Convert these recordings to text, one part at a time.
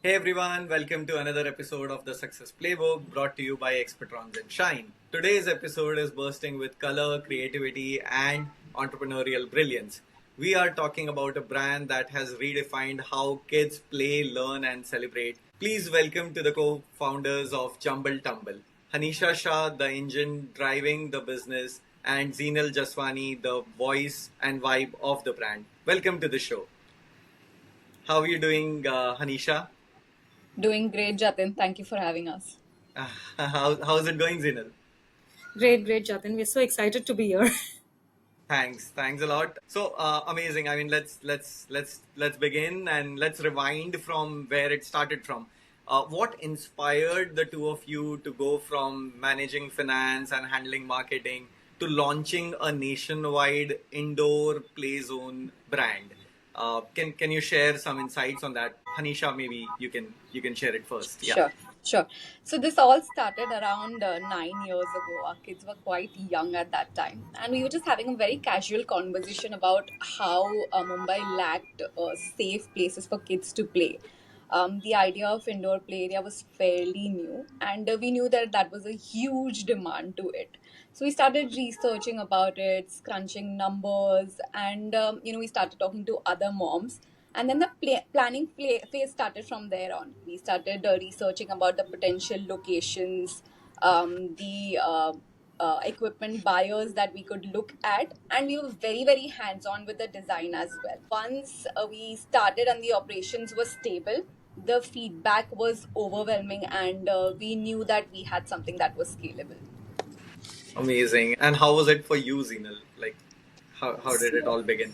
Hey everyone, welcome to another episode of the Success Playbook brought to you by Expertrons and Shine. Today's episode is bursting with color, creativity, and entrepreneurial brilliance. We are talking about a brand that has redefined how kids play, learn, and celebrate. Please welcome to the co founders of Jumble Tumble, Hanisha Shah, the engine driving the business, and Zeenal Jaswani, the voice and vibe of the brand. Welcome to the show. How are you doing, Hanisha? Doing great, Jatin. Thank you for having us. How's it going, Zinal? Great, great, Jatin. We're so excited to be here. Thanks a lot. So amazing. I mean, let's begin and let's rewind from where it started from. What inspired the two of you to go from managing finance and handling marketing to launching a nationwide indoor play zone brand? Can you share some insights on that, Hanisha? Maybe you can share it first. Yeah. Sure, sure. So this all started around 9 years ago. Our kids were quite young at that time, and we were just having a very casual conversation about how Mumbai lacked safe places for kids to play. The idea of indoor play area was fairly new, and we knew that that was a huge demand to it. So we started researching about it, crunching numbers, and we started talking to other moms. And then the planning phase started from there on. We started researching about the potential locations, the equipment buyers that we could look at, and we were very, very hands on with the design as well. Once we started and the operations were stable, the feedback was overwhelming, and we knew that we had something that was scalable. Amazing. And how was it for you, Zinal? Like, how did it So, all begin?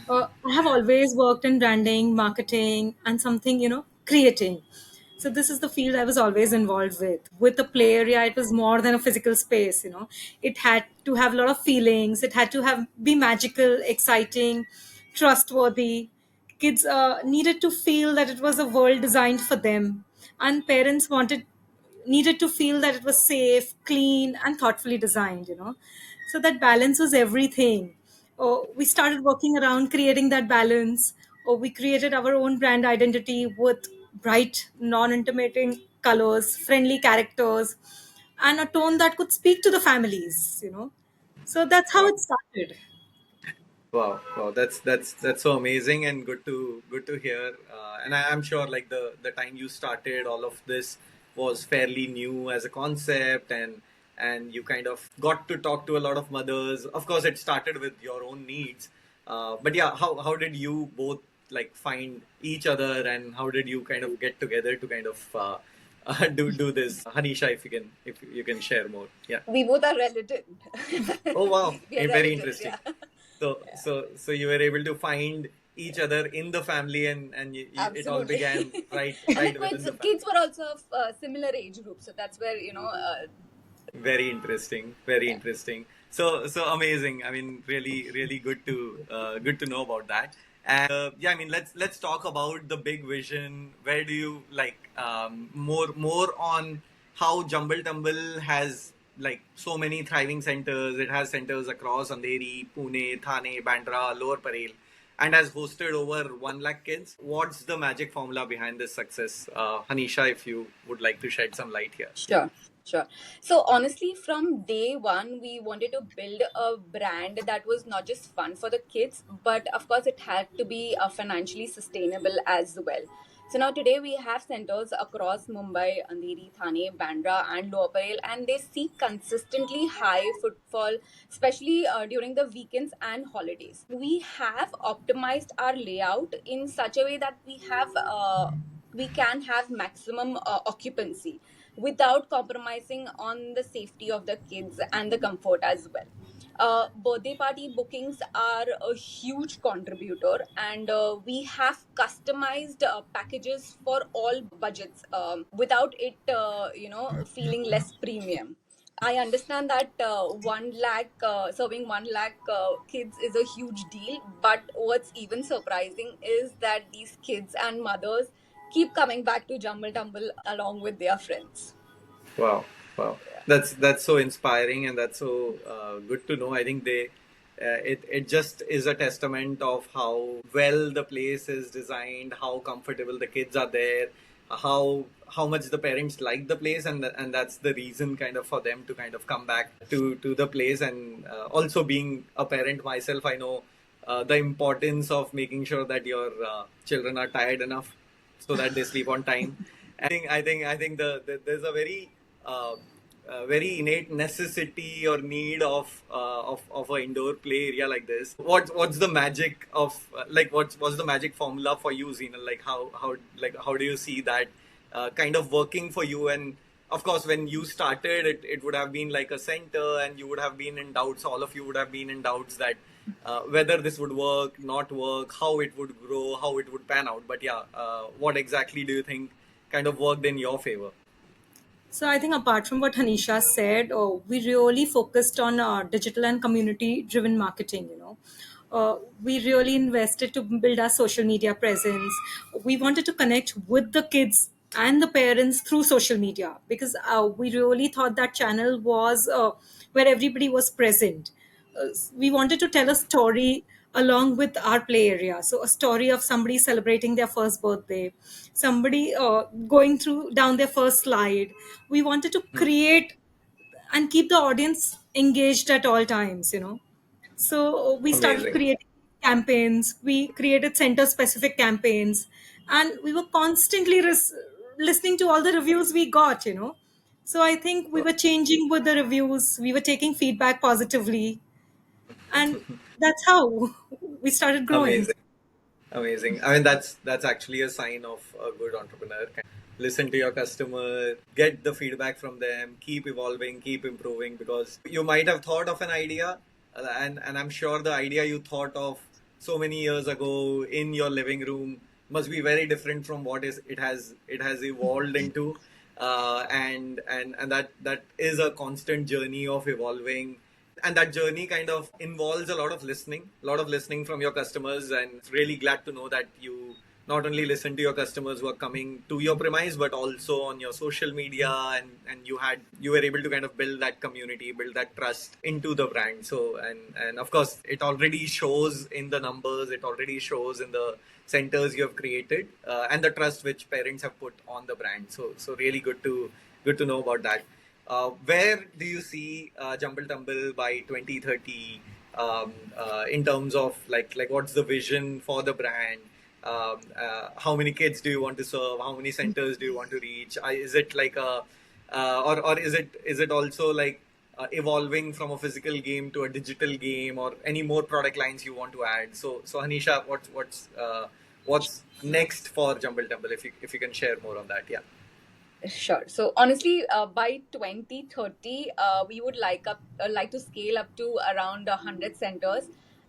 I have always worked in branding, marketing, and something, creating. So this is the field I was always involved with. With the play area, it was more than a physical space. It had to have a lot of feelings. It had to have be magical, exciting, trustworthy. Kids needed to feel that it was a world designed for them, and parents wanted needed to feel that it was safe, clean, and thoughtfully designed. So that balance was everything. We started working around creating that balance. We created our own brand identity with bright, non-intimidating colors, friendly characters, and a tone that could speak to the families. So that's how Wow, it started. wow. That's so amazing and good to hear. And I'm sure like the time you started all of this was fairly new as a concept, and you kind of got to talk to a lot of mothers. Of course, it started with your own needs, but yeah, how did you both like find each other, and how did you kind of get together to kind of do this? Hanisha, if you can share more. Yeah. We both are relatives. Oh wow, We are very relatives, interesting. yeah. So Yeah, so you were able to find each other in the family, and it all absolutely. began right And the right within kids, the family. kids were also of similar age group, so that's where Very interesting, very yeah. interesting. So amazing. I mean, really good to know about that. And yeah, I mean, let's talk about the big vision. Where do you like more on how Jumble Tumble has like so many thriving centers. It has centers across Andheri, Pune, Thane, Bandra, Lower Parel, and has hosted over 1 lakh kids. What's the magic formula behind this success, Hanisha? If you would like to shed some light here. Yeah. Sure, sure. So honestly, from day one, we wanted to build a brand that was not just fun for the kids, but of course, it had to be financially sustainable as well. So now today we have centers across Mumbai, Andheri, Thane, Bandra, and Lower Parel, and they see consistently high footfall, especially during the weekends and holidays. We have optimized our layout in such a way that we can have maximum occupancy without compromising on the safety of the kids and the comfort as well. Birthday party bookings are a huge contributor, and we have customized packages for all budgets without it, feeling less premium. I understand that 1 lakh serving 1 lakh kids is a huge deal, but what's even surprising is that these kids and mothers keep coming back to Jumble Tumble along with their friends. Wow, wow. Yeah. That's so inspiring, and that's so good to know. I think it just is a testament of how well the place is designed, how comfortable the kids are there, how much the parents like the place, and that's the reason kind of for them to kind of come back to the place. And also being a parent myself, I know the importance of making sure that your children are tired enough so that they sleep on time. I think there's a very innate necessity or need of an indoor play area like this. What's the magic of what's the magic formula for you, Zeenal? How do you see that kind of working for you? And of course, when you started, it would have been like a center, and you would have been in doubts. All of you would have been in doubts that whether this would work, not work, how it would grow, how it would pan out. But yeah, what exactly do you think kind of worked in your favor? So I think apart from what Hanisha said, we really focused on digital and community-driven marketing. We really invested to build our social media presence. We wanted to connect with the kids and the parents through social media because we really thought that channel was where everybody was present. We wanted to tell a story along with our play area. So a story of somebody celebrating their first birthday, somebody going through down their first slide. We wanted to create and keep the audience engaged at all times. So we started Amazing. creating campaigns. We created center specific campaigns, and we were constantly listening to all the reviews we got. So I think we were changing with the reviews. We were taking feedback positively, and that's how we started growing. Amazing. Amazing. I mean, that's actually a sign of a good entrepreneur. Listen to your customer, get the feedback from them, keep evolving, keep improving, because you might have thought of an idea, and I'm sure the idea you thought of so many years ago in your living room must be very different from what is it has evolved into, and that is a constant journey of evolving, and that journey kind of involves a lot of listening from your customers. And it's really glad to know that you not only listen to your customers who are coming to your premise, but also on your social media, and you were able to kind of build that community, build that trust into the brand. So, and of course it already shows in the numbers, it already shows in the centers you have created, and the trust which parents have put on the brand. So really good to know about that. Where do you see Jumble Tumble by 2030, in terms of like what's the vision for the brand? How many kids do you want to serve? How many centers do you want to reach? Is it like a or is it also like evolving from a physical game to a digital game, or any more product lines you want to add? So Hanisha, what's next for Jumble Tumble? If you can share more on that, yeah. Sure. So honestly, by 2030, we would like to scale up to around 100 centers,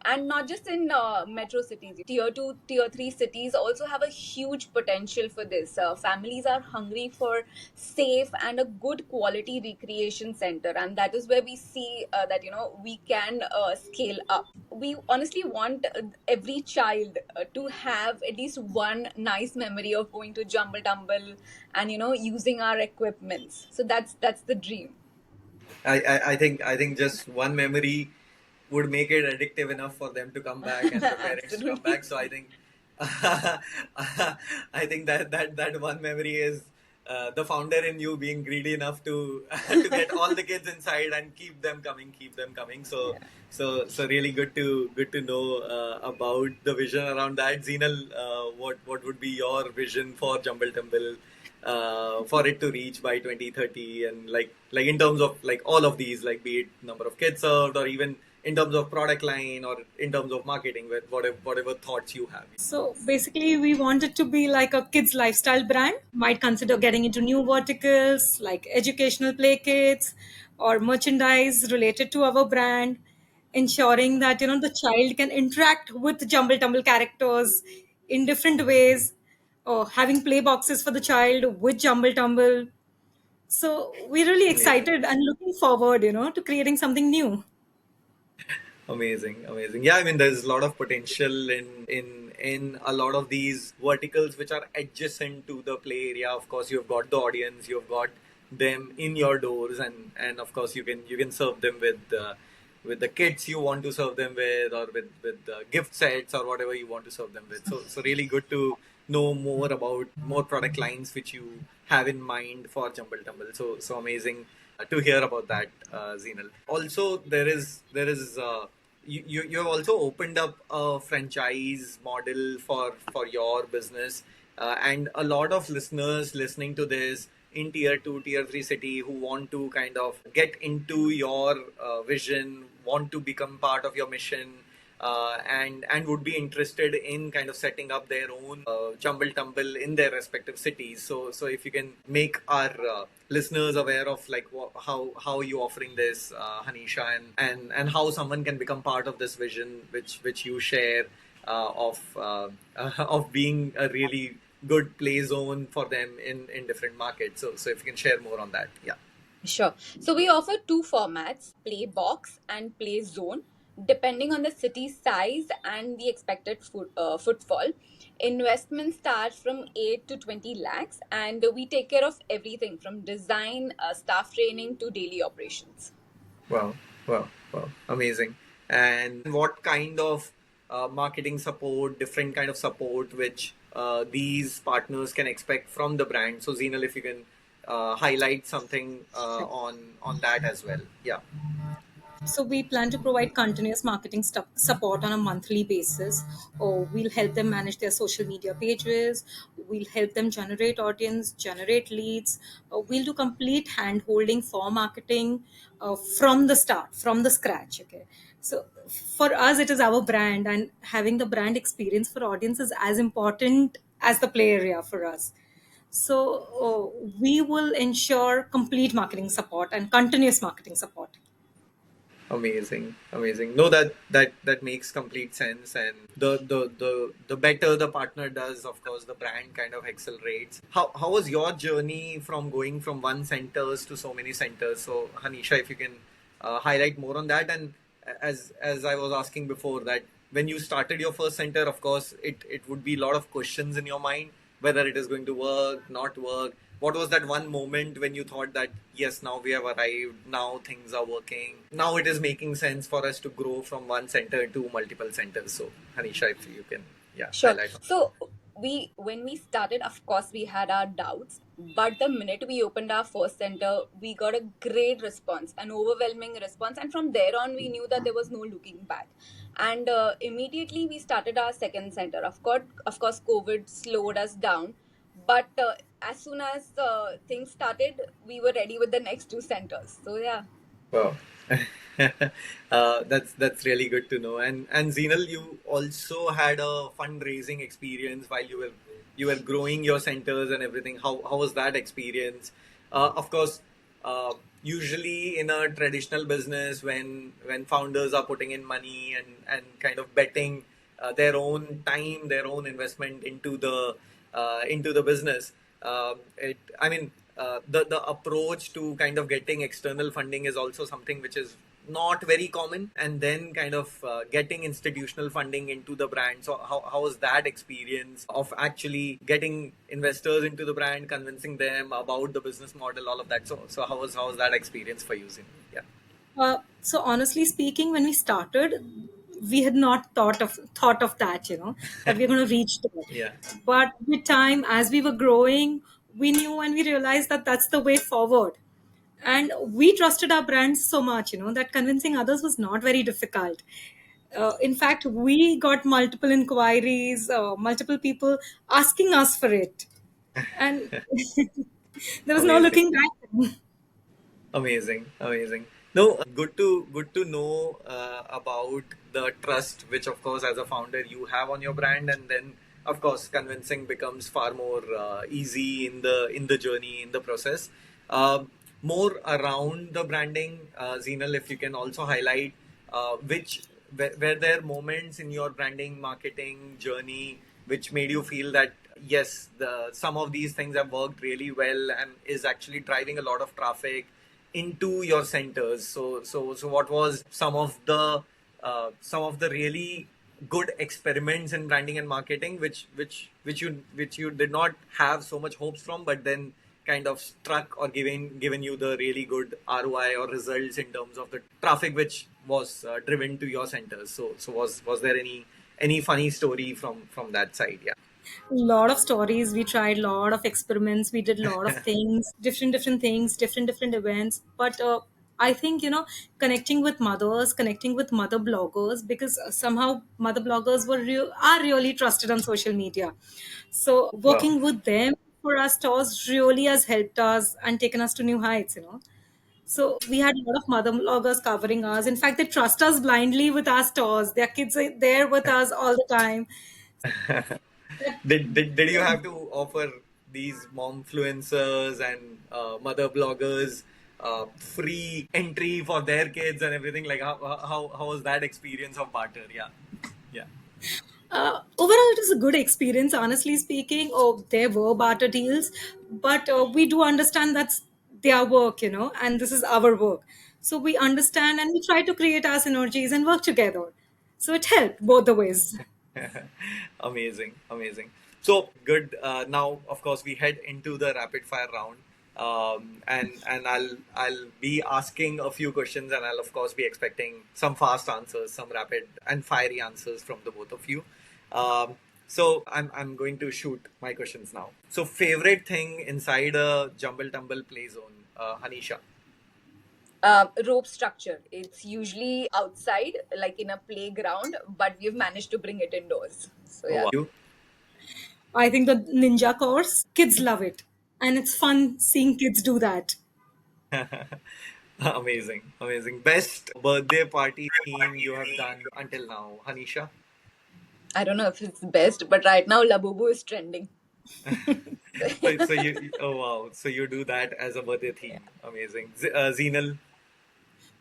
and not just in metro cities. Tier 2, Tier 3 cities also have a huge potential for this. Families are hungry for safe and a good quality recreation center, and that is where we see that we can scale up. We honestly want every child to have at least one nice memory of going to Jumble Tumble and using our equipments. So that's the dream. I think just one memory would make it addictive enough for them to come back and the parents to come Absolutely. back. So I think I think that one memory is the founder in you being greedy enough to to get all the kids inside and keep them coming. So Yeah. so really good to know about the vision around that. Zeenal, what would be your vision for Jumble Tumble, for it to reach by 2030, and like in terms of like all of these, like be it number of kids served, or even in terms of product line, or in terms of marketing, with whatever thoughts you have. So basically, we wanted to be like a kids' lifestyle brand. Might consider getting into new verticals like educational play kits or merchandise related to our brand, ensuring that the child can interact with Jumble Tumble characters in different ways, or having play boxes for the child with Jumble Tumble. So we're really Amazing. excited and looking forward to creating something new. Amazing. Yeah, I mean, there's a lot of potential in a lot of these verticals which are adjacent to the play area. Of course, you've got the audience, you've got them in your doors, and of course you can serve them the kits you want to serve them with, or with gift sets or whatever you want to serve them with. So really good to know more about more product lines which you have in mind for Jumble Tumble. So amazing to hear about that, Zeenal. Also, there is you have also opened up a franchise model for your business, and a lot of listeners listening to this in tier 2 tier 3 city who want to kind of get into your vision, want to become part of your mission, and would be interested in kind of setting up their own jumble tumble in their respective cities. So if you can make our listeners aware of like how you offering this, Hanisha, and how someone can become part of this vision which you share, of being a really good play zone for them in different markets. So if you can share more on that, yeah. Sure. So we offer two formats, Playbox and PlayZone, depending on the city size and the expected footfall. Investment starts from 8 to 20 lakhs, and we take care of everything from design, staff training to daily operations. Wow, wow, amazing. And what kind of marketing support, different kind of support, which these partners can expect from the brand? So, Zeenal, if you can highlight something on that as well. Yeah. So we plan to provide continuous marketing support on a monthly basis. Or we'll help them manage their social media pages. We'll help them generate audience, generate leads. We'll do complete hand holding for marketing from the start, from the scratch. Okay. So for us, it is our brand, and having the brand experience for audience is as important as the play area for us. So we will ensure complete marketing support and continuous marketing support. Amazing, amazing. No, that makes complete sense. And the better the partner does, of course, the brand kind of accelerates. How was your journey from going from one centers to so many centers? So, Hanisha, if you can highlight more on that. And as I was asking before, that when you started your first center, of course, it would be a lot of questions in your mind, whether it is going to work, not work. What was that one moment when you thought that, yes, now we have arrived, now things are working, now it is making sense for us to grow from one center to multiple centers? So, Hanisha, if you can, yeah, Sure. highlight. So when we started, of course, we had our doubts, but the minute we opened our first center, we got a great response, an overwhelming response, and from there on, we knew that there was no looking back. And immediately we started our second center. Of course, COVID slowed us down, but as soon as things started, we were ready with the next two centers. So yeah. Wow. That's really good to know. And Zeenal, you also had a fundraising experience while you were growing your centers and everything. How was that experience? Of course, usually in a traditional business, when founders are putting in money and kind of betting their own time, their own investment into the business, I mean, the approach to kind of getting external funding is also something which is not very common, and then kind of getting institutional funding into the brand. So how was that experience of actually getting investors into the brand, convincing them about the business model, all of that? So how was that experience for you, Zin? Yeah. So honestly speaking, when we started, we had not thought of that, that we're going to reach there. Yeah. But with time, as we were growing, we knew and we realized that that's the way forward. And we trusted our brand so much, that convincing others was not very difficult. In fact, we got multiple inquiries, multiple people asking us for it, and there was no Amazing. looking back. Amazing, amazing. No, good to know about the trust, which of course, as a founder, you have on your brand, and then of course, convincing becomes far more easy in the journey, in the process. More around the branding, Zeenal, if you can also highlight which were there moments in your branding marketing journey which made you feel that yes, some of these things have worked really well and is actually driving a lot of traffic into your centers. So what was some of the really good experiments in branding and marketing which you did not have so much hopes from, but then kind of struck or given you the really good ROI or results in terms of the traffic which was driven to your centers? So was there any funny story from that side? Yeah. Lot of stories. We tried a lot of experiments. We did a lot of things, different things, different events. But I think, connecting with mothers, connecting with mother bloggers, because somehow mother bloggers are really trusted on social media. So Wow. working with them for our stores really has helped us and taken us to new heights. So we had a lot of mother bloggers covering us. In fact, they trust us blindly with our stores. Their kids are there with us all the time. Did you have to offer these momfluencers and mother bloggers free entry for their kids and everything? Like how was that experience of barter? Yeah, yeah. Overall, it was a good experience, honestly speaking. Oh, there were barter deals, but we do understand that's their work, and this is our work. So we understand and we try to create our synergies and work together. So it helped both the ways. Amazing, amazing. So good. Now, of course, we head into the rapid fire round, and I'll be asking a few questions, and I'll of course be expecting some fast answers, some rapid and fiery answers from the both of you. So I'm going to shoot my questions now. So favorite thing inside a Jumble Tumble play zone, Hanisha. Rope structure. It's usually outside, like in a playground, but we've managed to bring it indoors. So Oh, yeah. wow. You? I think the ninja course, kids love it. And it's fun seeing kids do that. Amazing, amazing. Best birthday party theme you have done until now, Hanisha? I don't know if it's best, but right now Labubu is trending. So oh wow, so you do that as a birthday theme. Amazing. Zeenal.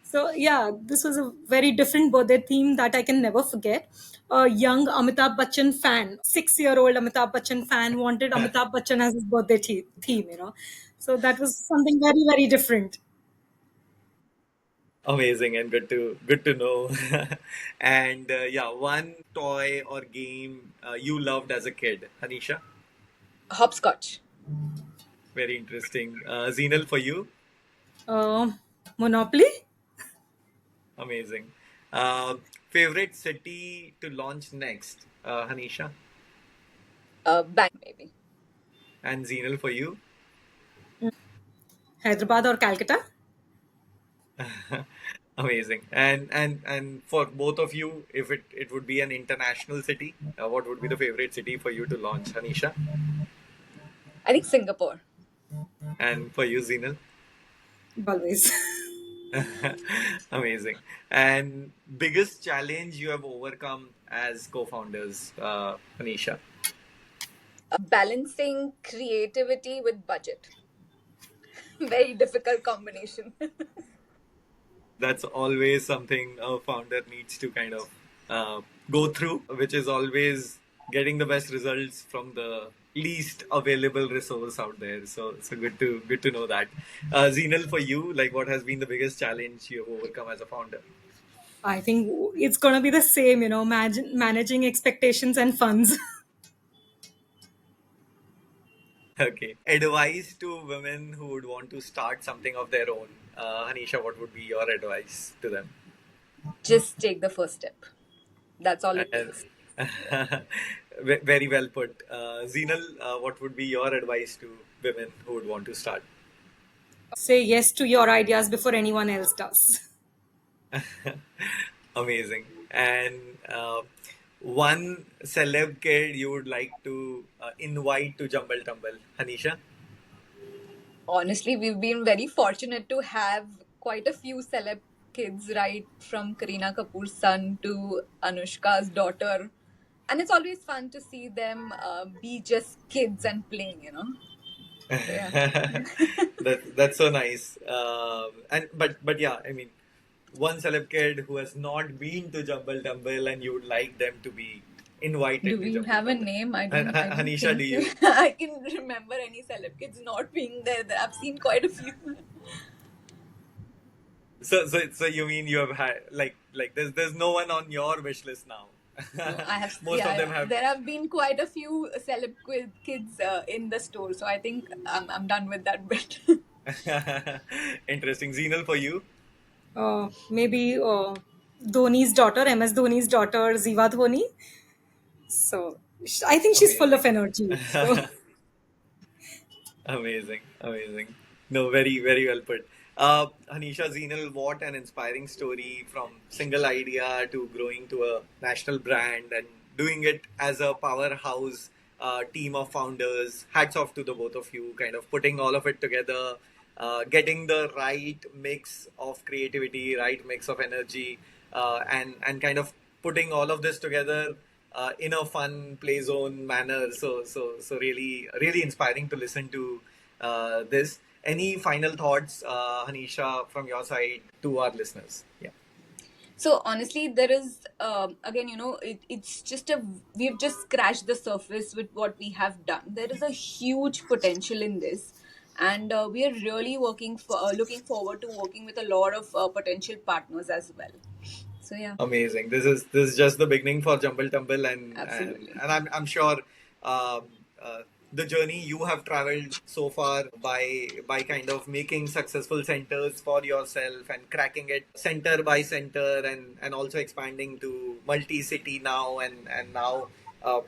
So yeah, this was a very different birthday theme that I can never forget. A young Amitabh Bachchan fan, 6-year-old Amitabh Bachchan fan wanted Amitabh Bachchan as his birthday theme. So that was something very, very different. Amazing and good to know. And yeah, one toy or game you loved as a kid, Hanisha. Hopscotch. Very interesting. Zeenal, for you. Uh, Monopoly? Amazing. Uh, Favorite city to launch next, Hanisha, Bangalore maybe. and Zeenal for you. Hyderabad or Calcutta? Amazing. And for both of you, if it would be an international city, what would be the favorite city for you to launch, Hanisha? I think Singapore. And for you, Zinal? Always. Amazing. And biggest challenge you have overcome as co-founders, Hanisha? Balancing creativity with budget. Very difficult combination. That's always something a founder needs to kind of go through, which is always getting the best results from the least available resource out there. So good to know that. Zeenal, for you, like what has been the biggest challenge you have overcome as a founder? I think it's going to be the same, managing expectations and funds. Okay. Advice to women who would want to start something of their own. Hanisha, what would be your advice to them? Just take the first step. That's all it And takes. very well put. Zeenal, what would be your advice to women who would want to start? Say yes to your ideas before anyone else does. Amazing. And one celeb kid you would like to invite to Jumble Tumble, Hanisha? Honestly, we've been very fortunate to have quite a few celeb kids, right? From Kareena Kapoor's son to Anushka's daughter. And it's always fun to see them be just kids and playing. So, yeah. That's so nice. And but yeah, I mean, one celeb kid who has not been to Jumble Tumble and you would like them to be invited Do to we Jumble have a Tumble. name? I don't Hanisha, do think you? I can remember any celeb kids not being there. I've seen quite a few. So you mean you have had like there's no one on your wish list now? No, I have. Most of them have. There have been quite a few kids in the store, so I think I'm done with that bit. Interesting. Zeenal, for you? Maybe Dhoni's daughter, MS Dhoni's daughter, Ziva Dhoni. So I think she's full of Amazing. energy. So Amazing, amazing. No, very, very well put. Hanisha, Zeenal, what an inspiring story from single idea to growing to a national brand and doing it as a powerhouse team of founders. Hats off to the both of you, kind of putting all of it together, getting the right mix of creativity, right mix of energy, and kind of putting all of this together in a fun play zone manner. So really, really inspiring to listen to this. Any final thoughts, Hanisha, from your side to our listeners? Yeah. So honestly, there is again, it's just we've just scratched the surface with what we have done. There is a huge potential in this, and we are really looking forward to working with a lot of potential partners as well. So yeah, Amazing. This is just the beginning for Jumble Tumble, absolutely. and I'm sure um, uh, the journey you have traveled so far by kind of making successful centers for yourself and cracking it center by center, and also expanding to multi city now, and now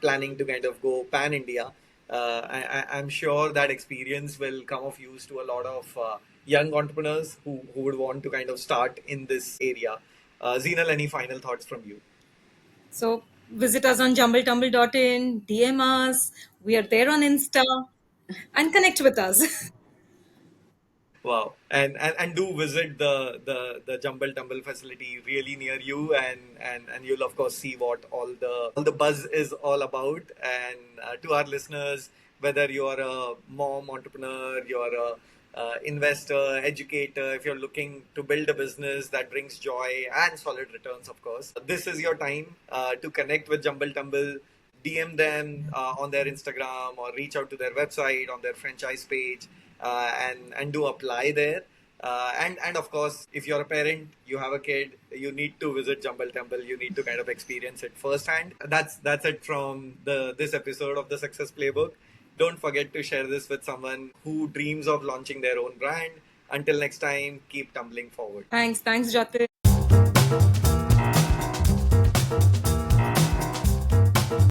planning to kind of go pan India. I'm sure that experience will come of use to a lot of young entrepreneurs who would want to kind of start in this area. Zeenal, any final thoughts from you? so visit us on jumbletumble.in, DM us. We are there on Insta, and connect with us. Wow, and do visit the Jumble Tumble facility really near you, and you'll of course see what all the buzz is all about. And to our listeners, whether you're a mom entrepreneur, you're a investor, educator, if you're looking to build a business that brings joy and solid returns, of course, this is your time to connect with Jumble Tumble. DM them on their Instagram or reach out to their website on their franchise page, and do apply there. And of course, if you're a parent, you have a kid, you need to visit Jumble Temple. You need to kind of experience it firsthand. That's it from the this episode of the Success Playbook. Don't forget to share this with someone who dreams of launching their own brand. Until next time, keep tumbling forward. Thanks, Jatin.